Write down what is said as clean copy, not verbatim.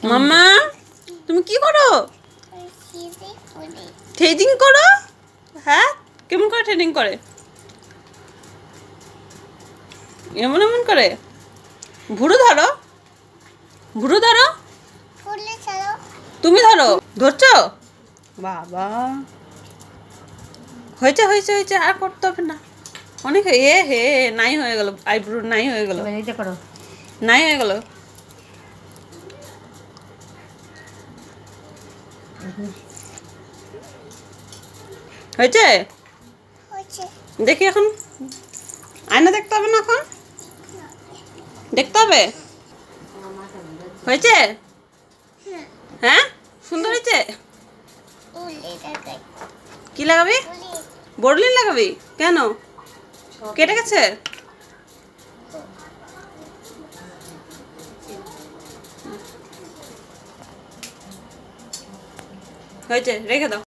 মাম্মা তুমি কি করো? থ্রেডিং করো? হ্যাঁ, কেমন করে থ্রেডিং করে? এমন এমন করে? ভুরু ধরো, ভুরু ধরো, তুমি ধরো, ধরছো? বাবা, হয়েছে হয়েছে হয়েছে, আর করতে হবে না। অনেক এ হে নাই হয়ে গেল, আইব্রো নাই হয়ে গেল, করো, নাই হয়ে গেল। হয়েছে? দেখি এখন আয়না দেখতে হবে না, এখন দেখতে হবে। হয়েছে? হ্যাঁ, সুন্দর হয়েছে। কি লাগাবি? বোরলিন লাগাবি? কেন, কেটে গেছে? হয়েছে, রেখে দাও।